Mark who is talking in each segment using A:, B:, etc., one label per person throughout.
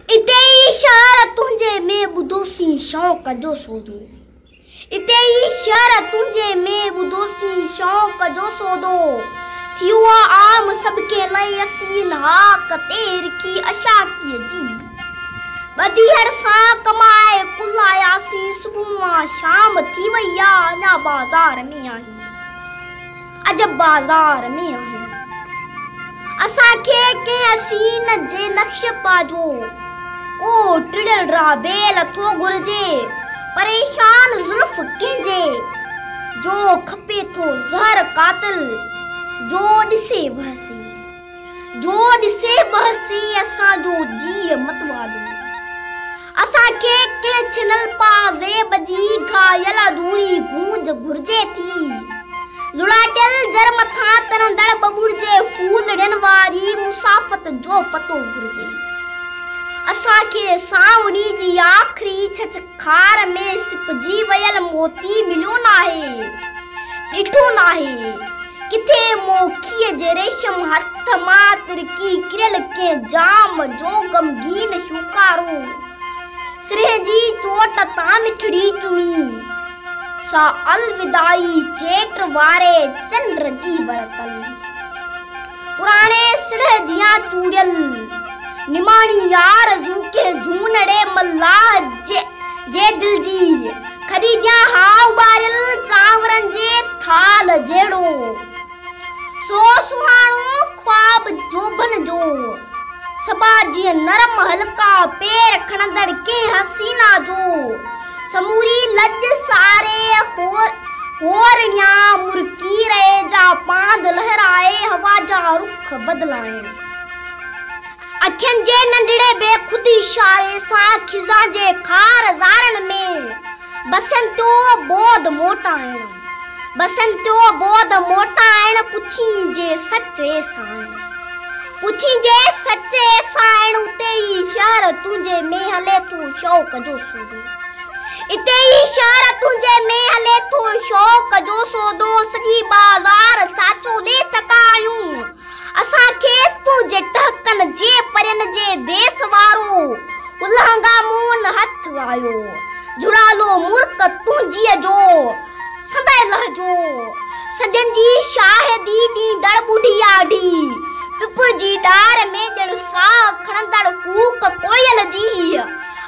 A: इते शहर तुंहिंजे में ॿुधोसीं शौक़ जो सौदो। इते शहर तुंहिंजे में ॿुधोसीं शौक़ जो सौदो। थियो आम सबके लई असीं हाक ते रखी अशाकीअ जी। ॿधीहर सां कमाए कुल आयासीं सुबुह मां शाम थी वई आ अञा बाज़ार में आहियूं। अजब बाज़ार में आहियूं। असांखे कंहिं हसीन जे नक्श पाजो को टिड़ियल राबेल थो घुरिजे। परेशान जुल्फ कंहिंजे जो खपे थो ज़हर कातिल जो ॾिसे बहसी असांजो जी मतवालो। असांखे कंहिं छिनल पाज़ेब जी घायल अधूरी गूंज घुरिजे थी। लुड़ाटियल जर मथां तरंदड़ बबुरजे फूल ॾियण वारी मुसाफ़त जो पतो घुरिजे। असांखे सावणी जी आख़िरी छछखार में सिपजी वयल मोती मिलियो नाहे, ॾिठो नाहे। किथे मोखीअ जे रेशम हथ मां तिरकी किरियल कंहिं जाम जो गमगीन शुकारो। सिरह जी चोट तां मिठड़ी चुमी सा अलविदाई चेट वारे चंद्र जी वरतल। पुराणे सिरह जियां चूड़ियल निमाणी यार के झूनड़े मल्लाह जे दिल जी खरीदिया हाव बारियल चांवरन जे थाल जेड़ो। सो सुहाणो ख्वाब जोबन जो सबा जी नरम हल्का पैर खणंदड़ के हसीना जो। समूरी लज सारे होरनिया मुर्की रहे जा पांद लहराए हवा जा रुख बदलाए। अखियन जे नंढड़े बेखुद इशारे सां खिजा जे खार ज़ारन में बसंतो बोध मोटाइण पुछी जे सच्चे साइण उते ही शहर तुंहिंजे में हले थो शौक़ जो सौदो। इते ही शहर तुंहिंजे में हले थो शौक़ जो सौदो। सॼी बाज़ार चाचो ले टकायूं असांखे तुंहिंजे टहकन जे परन जे देस वारो। उलहंगा मून हथ आयो जुड़ालो मुर्क तुंहिंजीअ जो संदे लहजो। सॼन जी शाहिदी ॾींदड़ ॿुढी आढी पिपुर जी डार में ॼण साह खणंदड़ कूक कोयल जी।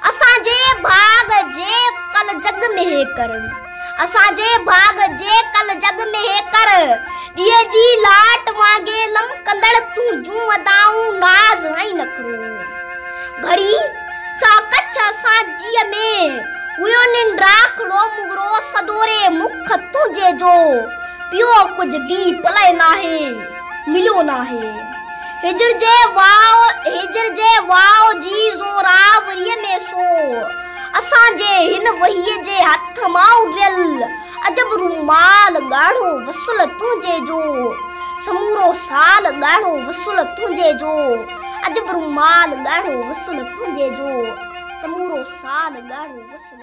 A: असांजे भाग जे कल जग में हे कर ॾींहं जी लाट वांगे लमकंदड़ तुंहिंजूं अदाऊं नाज़ ऐं नखरो। घड़ी सा कच्छ असांजीअ में हुयो निंड्राखड़ो मुगरो सदोरे मुख तुंहिंजे जो। पियो कुझ बि पले नाहे मिलियो नाहे। हिजर जे वाव जी ज़ोरावरीअ में सो असांजे हिन वहीअ जे हथ मां उड्रियल अजब रुमाल ॻाढ़ो वसुल तुंहिंजे जो। समूरो साल ॻाढ़ो वसुल तुंहिंजे जो। अजब रुमाल ॻाढ़ो वसुल तुंहिंजे जो। समूरो साल ॻाढ़ो वसुल